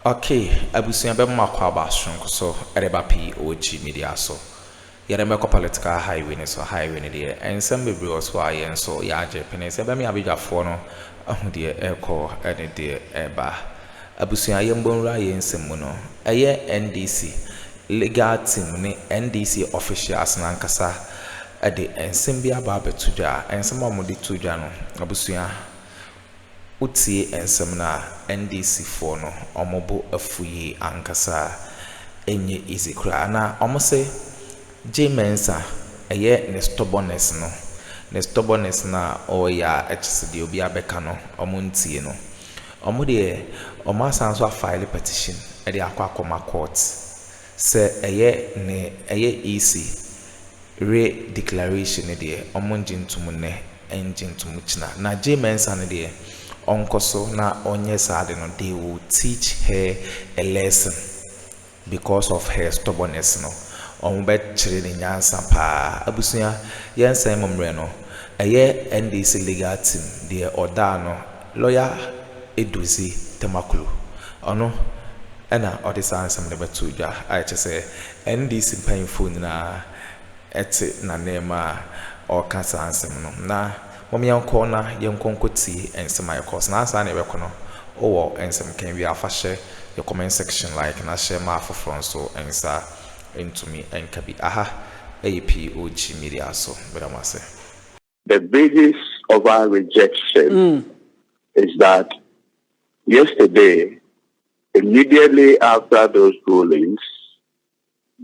Okay, abusuya be ma kwa ba sonko so ereba POG Media so. Yere me ko political highway ne so highway ne de ensem bebre so ayen so ya age pene se be me abedwafo no ahu de eko ene de eba. Abusuya yembonra yensem mu no eye NDC legal team ne NDC officials na nkasa ade ensem bia ba betuja ensem amudi tuja no abusuya utie ensem na NDC for no omobo afuyi ankasa enye easy kra na omose Mensa eye ne stubbornness na oya echsidi obi abeka no omuntie no omode omasanso file petition e de Akoma court se eye easy declaration ne de omunjintum ne enjintum china na Mensa ne de onkoso na onye sade no they will teach her a lesson because of her stubbornness no bet chiri nyansa pa abusuya yensa momre no eye NDC legal team de oda no lawyer Eduzi Temakulu ono ena odisa ansam ne betuja ache se NDC painful na ete na nema o kasa ansam no na momianko na yenkonkoti ensema yakos na asa na ebekono owo ensem kan wi afahye the comment section like na share ma afofron so ensa into me and kabi POG Media so say the basis of our rejection is that yesterday, immediately after those rulings,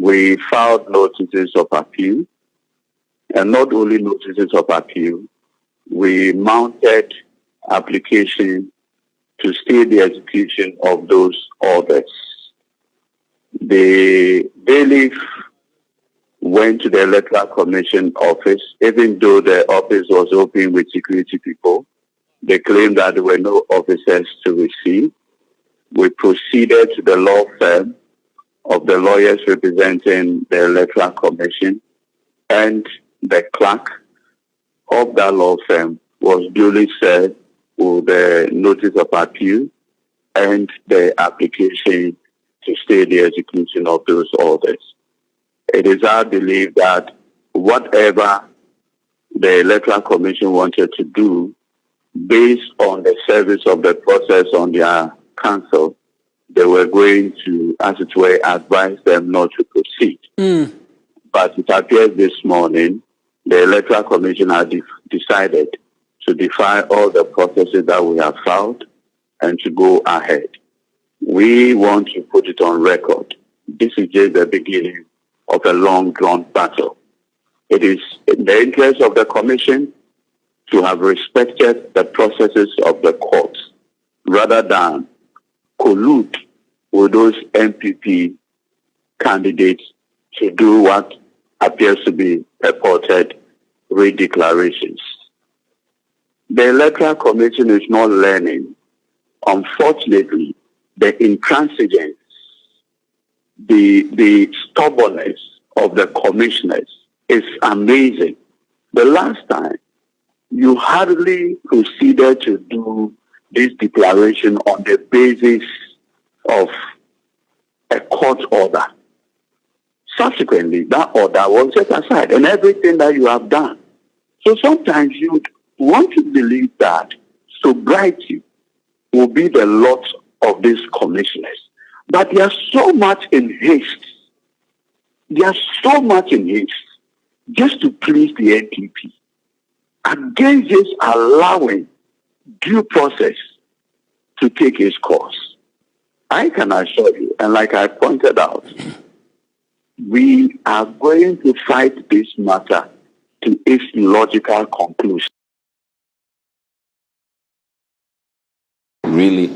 we filed notices of appeal, and not only notices of appeal, we mounted application to stay the execution of those orders. The bailiff went to the Electoral Commission office, even though the office was open with security people. They claimed that there were no officers to receive. We proceeded to the law firm of the lawyers representing the Electoral Commission, and the clerk of that law firm was duly served with the notice of appeal and the application to stay the execution of those orders. It is our belief that whatever the Electoral Commission wanted to do, based on the service of the process on their council, they were going to, as it were, advise them not to proceed. But it appears this morning, the Electoral Commission has decided to defy all the processes that we have filed and to go ahead. We want to put it on record. This is just the beginning of a long-drawn battle. It is in the interest of the Commission to have respected the processes of the courts rather than collude with those NPP candidates to do what appears to be purported redeclarations. The Electoral Commission is not learning. Unfortunately, the intransigence, the stubbornness of the commissioners is amazing. The last time, you hardly proceeded to do this declaration on the basis of a court order. Subsequently, that order was set aside and everything that you have done. So sometimes you want to believe that sobriety will be the lot of these commissioners. But they are so much in haste. They are so much in haste just to please the NPP, against just allowing due process to take its course. I can assure you, and like I pointed out, we are going to fight this matter to its logical conclusion. Really,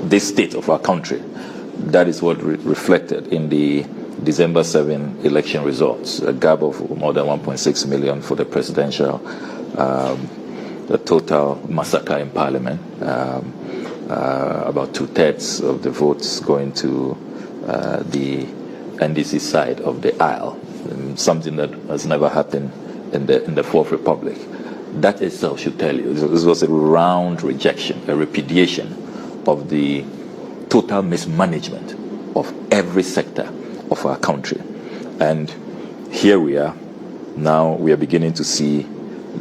this state of our country, that is what reflected in the December 7 election results, a gap of more than 1.6 million for the presidential, the total massacre in parliament, about 2/3 of the votes going to the NDC side of the aisle, something that has never happened in the Fourth Republic. That itself should tell you this was a round rejection, a repudiation of the total mismanagement of every sector of our country. And here we are. Now we are beginning to see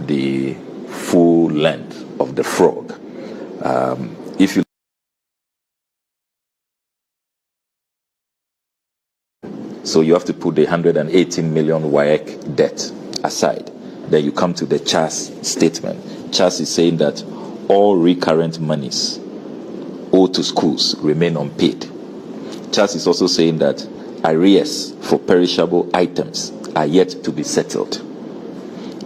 the full length of the frog. If you So you have to put the 118 million WAEC debt aside. Then you come to the CHAS statement. CHAS is saying that all recurrent monies owed to schools remain unpaid. CHAS is also saying that arrears for perishable items are yet to be settled.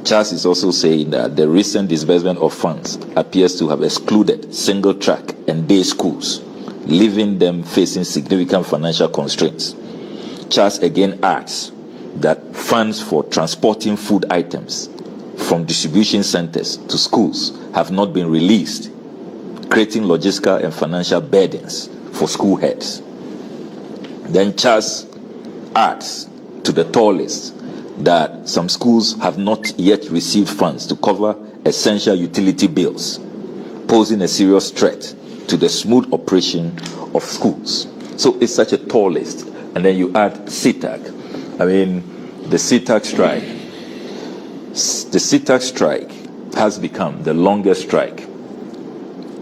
CHAS is also saying that the recent disbursement of funds appears to have excluded single track and day schools, leaving them facing significant financial constraints. CHAS again adds that funds for transporting food items from distribution centers to schools have not been released, creating logistical and financial burdens for school heads. Then CHAS adds to the tall list that some schools have not yet received funds to cover essential utility bills, posing a serious threat to the smooth operation of schools. So it's such a tall list. And then you add CTAC. I mean, the CTAC strike has become the longest strike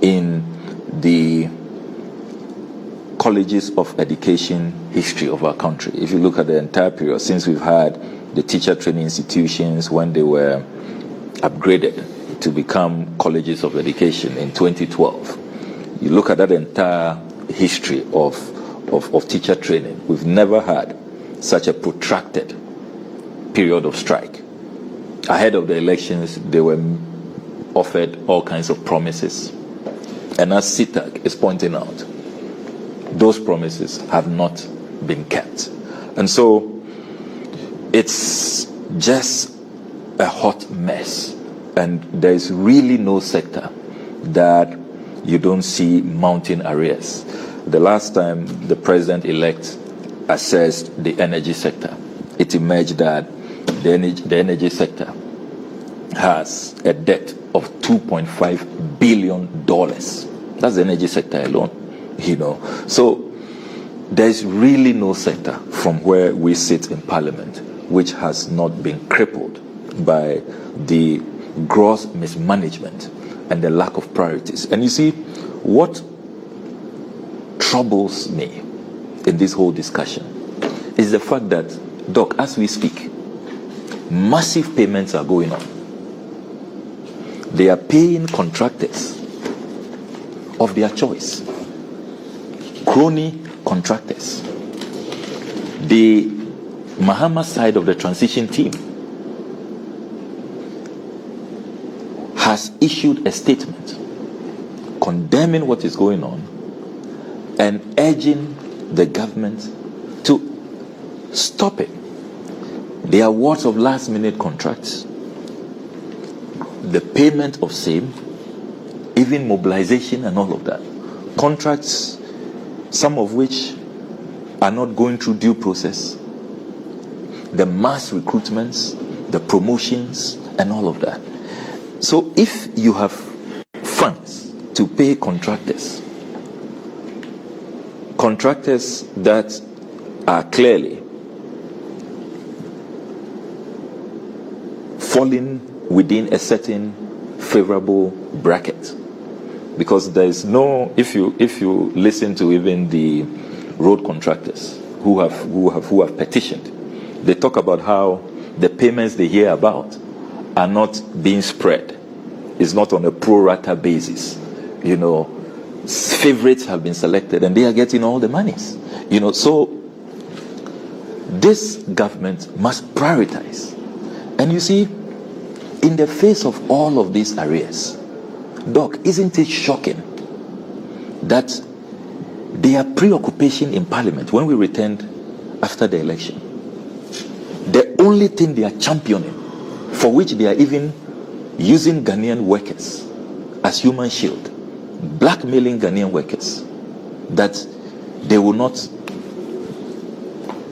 in the colleges of education history of our country. If you look at the entire period since we've had the teacher training institutions when they were upgraded to become colleges of education in 2012, you look at that entire history of teacher training, we've never had such a protracted period of strike. Ahead of the elections, they were offered all kinds of promises. And as CTAC is pointing out, those promises have not been kept. And so it's just a hot mess. And there's really no sector that you don't see mounting arrears. The last time the president-elect assessed the energy sector, it emerged that the energy sector has a debt of $2.5 billion. That's the energy sector alone, you know. So there's really no sector from where we sit in Parliament which has not been crippled by the gross mismanagement and the lack of priorities. And you see, what troubles me in this whole discussion is the fact that, Doc, as we speak, massive payments are going on. They are paying contractors of their choice, crony contractors. The Mahama side of the transition team has issued a statement condemning what is going on and urging the government to stop it. The awards of last-minute contracts, the payment of same, even mobilization and all of that. Contracts, some of which are not going through due process. The mass recruitments, the promotions, and all of that. So if you have funds to pay contractors that are clearly falling within a certain favorable bracket, because there is no, if you listen to even the road contractors who have petitioned, they talk about how the payments they hear about are not being spread. It's not on a pro rata basis. You know, favorites have been selected and they are getting all the monies. You know, so this government must prioritize. And you see, in the face of all of these arrears, Doc, isn't it shocking that their preoccupation in Parliament when we returned after the election, the only thing they are championing, for which they are even using Ghanaian workers as human shield, blackmailing Ghanaian workers, that they will not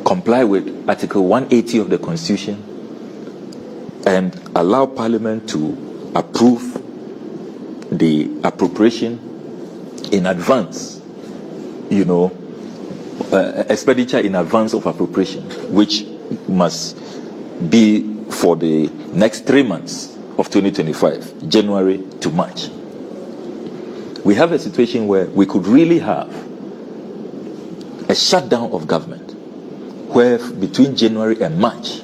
comply with Article 180 of the Constitution and allow Parliament to approve the appropriation in advance expenditure in advance of appropriation, which must be for the next 3 months of 2025, January to March. We have a situation where we could really have a shutdown of government, where between January and March,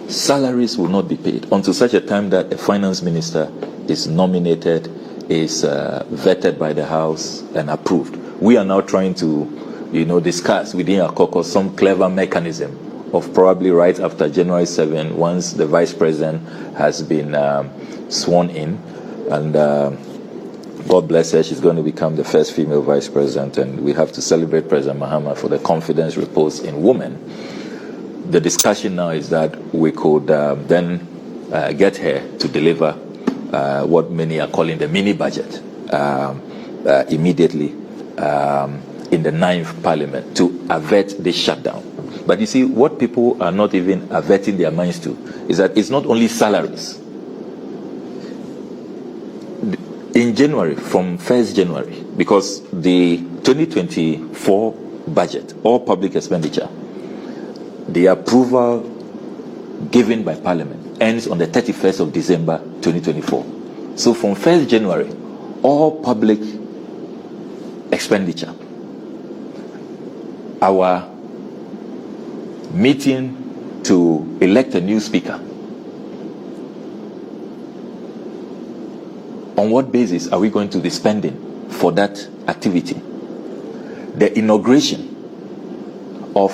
salaries will not be paid until such a time that a finance minister is nominated, is vetted by the House and approved. We are now trying to, discuss within our caucus some clever mechanism of probably right after January 7, once the vice president has been sworn in, and God bless her, she's going to become the first female vice president, and we have to celebrate President Mahama for the confidence reposed in women. The discussion now is that we could then get her to deliver what many are calling the mini budget immediately in the 9th Parliament to avert this shutdown. But you see, what people are not even averting their minds to is that it's not only salaries. In January, from 1st January, because the 2024 budget, all public expenditure, the approval given by Parliament ends on the 31st of December 2024. So from 1st January, all public expenditure, our meeting to elect a new speaker, on what basis are we going to be spending for that activity? The inauguration of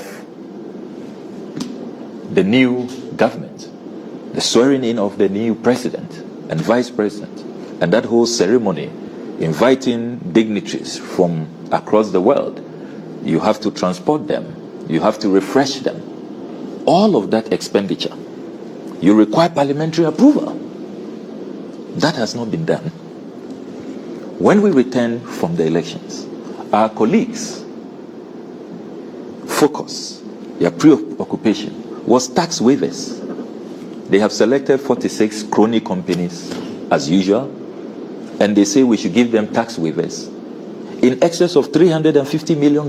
the new government, the swearing in of the new president and vice president, and that whole ceremony, inviting dignitaries from across the world. You have to transport them, you have to refresh them. All of that expenditure, you require parliamentary approval. That has not been done. When we return from the elections, our colleagues' focus, their preoccupation was tax waivers. They have selected 46 crony companies as usual, and they say we should give them tax waivers in excess of $350 million.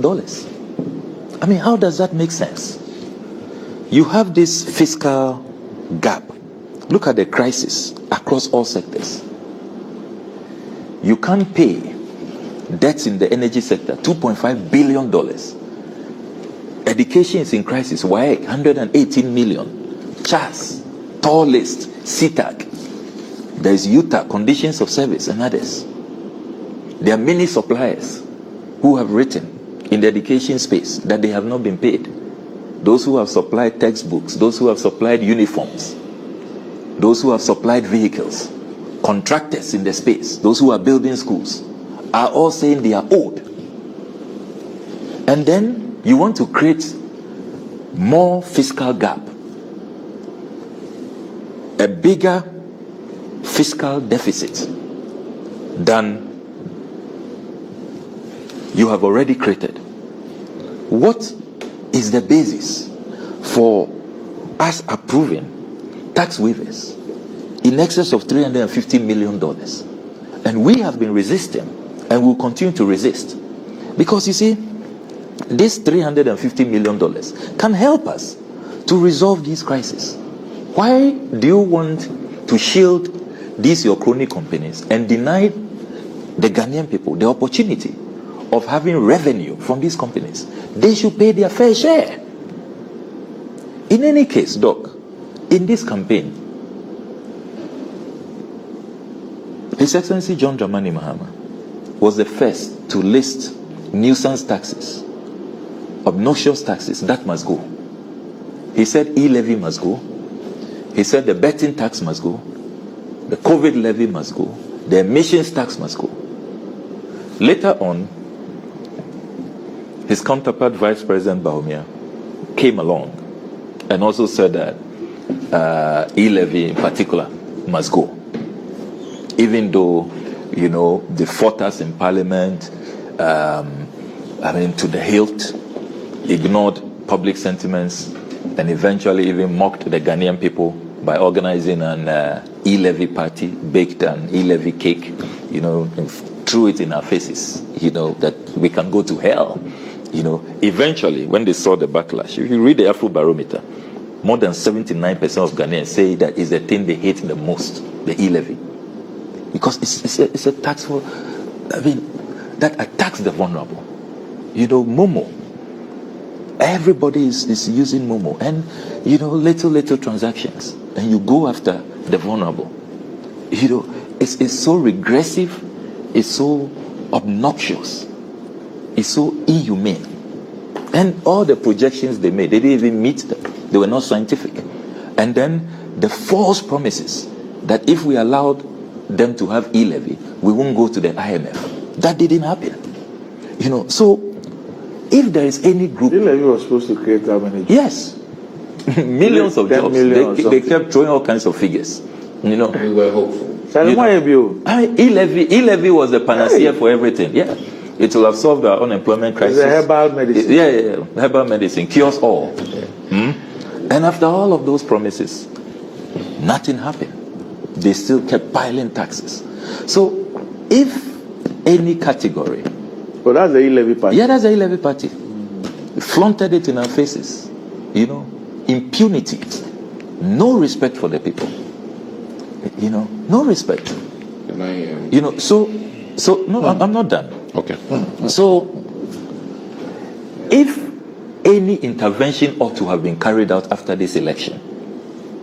I mean, how does that make sense? You have this fiscal gap. Look at the crisis across all sectors. You can't pay debts in the energy sector, $2.5 billion. Education is in crisis. Why? 118 million. CHAS, TOR list, CTAG. There is UTA, conditions of service, and others. There are many suppliers who have written in the education space that they have not been paid. Those who have supplied textbooks, those who have supplied uniforms, those who have supplied vehicles, contractors in the space, those who are building schools, are all saying they are owed. And then you want to create more fiscal gap, a bigger fiscal deficit than you have already created. What is the basis for us approving tax waivers in excess of $350 million? And we have been resisting and will continue to resist. Because you see, this $350 million can help us to resolve these crises. Why do you want to shield these your crony companies and deny the Ghanaian people the opportunity of having revenue from these companies? They should pay their fair share. In any case, Doc, in this campaign, His Excellency John Dramani Mahama was the first to list nuisance taxes, obnoxious taxes that must go. He said e-levy must go. He said the betting tax must go. The COVID levy must go. The emissions tax must go. Later on, his counterpart, Vice President Bawumia, came along and also said that e-levy in particular must go. Even though, they fought us in Parliament, to the hilt, ignored public sentiments, and eventually even mocked the Ghanaian people by organizing an e-levy party, baked an e-levy cake, threw it in our faces, that we can go to hell. Eventually, when they saw the backlash, if you read the Afro barometer, more than 79% of Ghanaians say that is the thing they hate the most, the e-levy. Because it's a tax that attacks the vulnerable. Momo. Everybody is using Momo. And, little transactions. And you go after the vulnerable. It's so regressive. It's so obnoxious. It's so inhumane. And all the projections they made, they didn't even meet them. They were not scientific. And then the false promises that if we allowed them to have e-levy, we won't go to the IMF. That didn't happen. So if there is any group... E-levy was supposed to create how many jobs? Yes. Millions of jobs. They kept throwing all kinds of figures. We were hopeful. E-levy was the panacea for everything. Yeah. It will have solved our unemployment crisis. It's a herbal medicine. Yeah. Herbal medicine cures all. And after all of those promises, nothing happened. They still kept piling taxes. So, if any category... But that's the e-levy party. Yeah, that's the e-levy party. Flaunted it in our faces. Impunity. No respect for the people. No respect. I'm not done. Okay. So, if any intervention ought to have been carried out after this election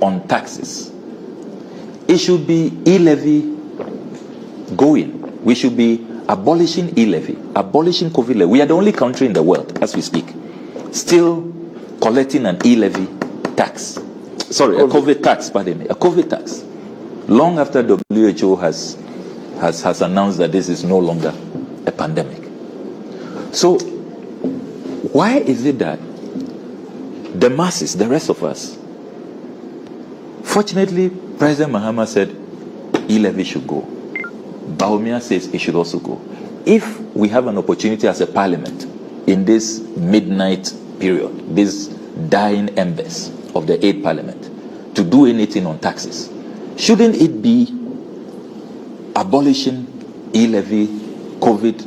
on taxes, it should be e-levy going. We should be abolishing e-levy, abolishing COVID levy. We are the only country in the world, as we speak, still collecting an e-levy tax. Sorry, a COVID tax, pardon me, a COVID tax. Long after WHO has announced that this is no longer a pandemic. So, why is it that the masses, the rest of us, fortunately, President Mahama said e-levy should go. Bawumia says it should also go. If we have an opportunity as a parliament in this midnight period, these dying embers of the 8th parliament, to do anything on taxes, shouldn't it be abolishing e-levy, COVID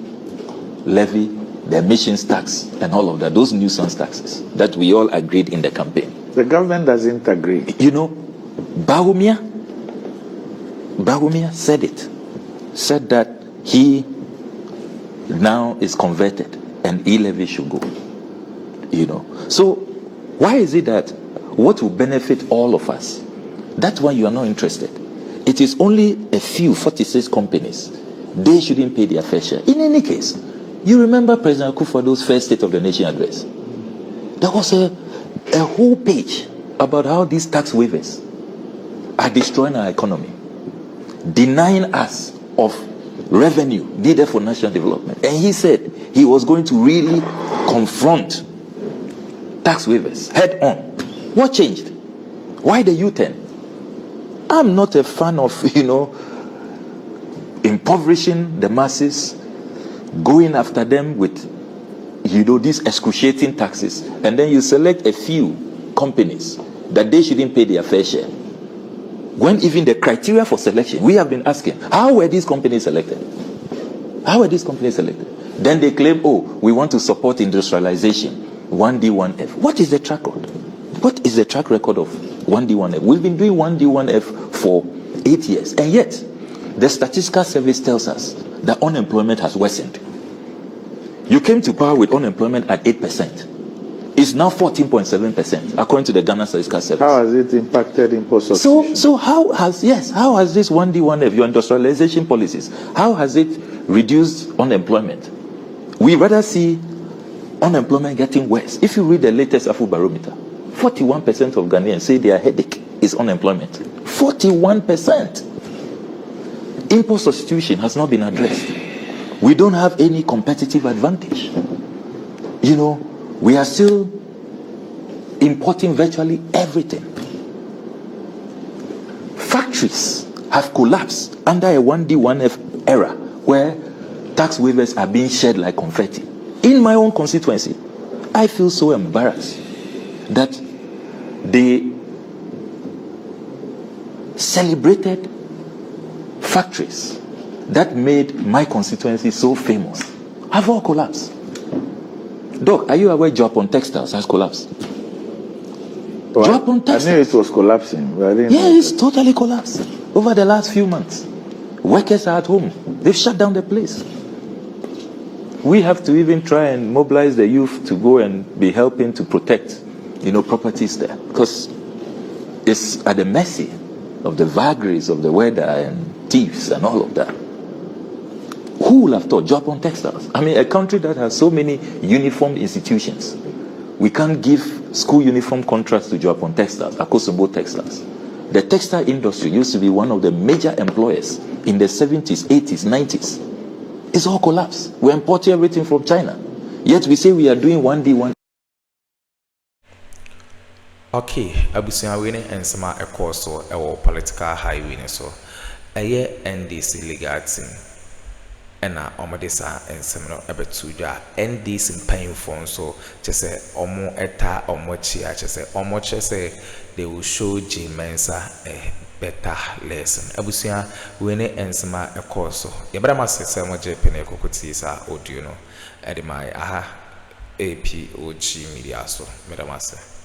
levy, the emissions tax, and all of that, those nuisance taxes that we all agreed in the campaign? The government doesn't agree. Bawumia said that he now is converted and e-levy should go. So why is it that what will benefit all of us, that's why you are not interested? It is only a few, 46 companies. They shouldn't pay their fair share. In any case, you remember President Akuffo's first State of the Nation address? There was a whole page about how these tax waivers are destroying our economy, denying us of revenue needed for national development. And he said he was going to really confront tax waivers head on. What changed? Why the U-turn? I'm not a fan of, impoverishing the masses, going after them with, these excruciating taxes, and then you select a few companies that they shouldn't pay their fair share. When even the criteria for selection, we have been asking, how were these companies selected? Then they claim, we want to support industrialization, 1D, 1F. What is the track record? What is the track record of 1D, 1F? We've been doing 1D, 1F for 8 years, and yet the statistical service tells us that unemployment has worsened. You came to power with unemployment at 8%. It's now 14.7%, according to the Ghana Statistical Service. How has it impacted import substitution? So how has this 1D, 1F, your industrialization policies, how has it reduced unemployment? We rather see unemployment getting worse. If you read the latest Afro barometer, 41% of Ghanaians say their headache is unemployment. 41%. Import substitution has not been addressed. We don't have any competitive advantage. We are still importing virtually everything. Factories have collapsed under a 1D, 1F era where tax waivers are being shared like confetti. In my own constituency, I feel so embarrassed that they celebrated factories that made my constituency so famous have all collapsed. Doc, are you aware Japan Textiles has collapsed? Well, Japan I Textiles. knew it was collapsing, but I didn't Yeah, know it's totally collapsed over the last few months. Workers are at home. They've shut down the place. We have to even try and mobilize the youth to go and be helping to protect, properties there, because it's at the mercy of the vagaries of the weather and thieves and all of that. Who would have thought Japan Textiles? I mean, a country that has so many uniform institutions. We can't give school uniform contracts to Japan Textiles, Akuffo Textiles. The textile industry used to be one of the major employers in the 70s, 80s, 90s. It's all collapsed. We're importing everything from China. Yet we say we are doing 1D1. Okay, abusia we ne ensema course so political highway ne so. NDC legal team. Ena omode sa ensem no ebetuja NDC mpanyimfo so chese omo eta omo chia chese omo chese they will show J Mensa a better lesson. Abusia we ne ensema course so yebra ma sese mo je pene kokoti sa audio no edimai aha POG Media so medamase.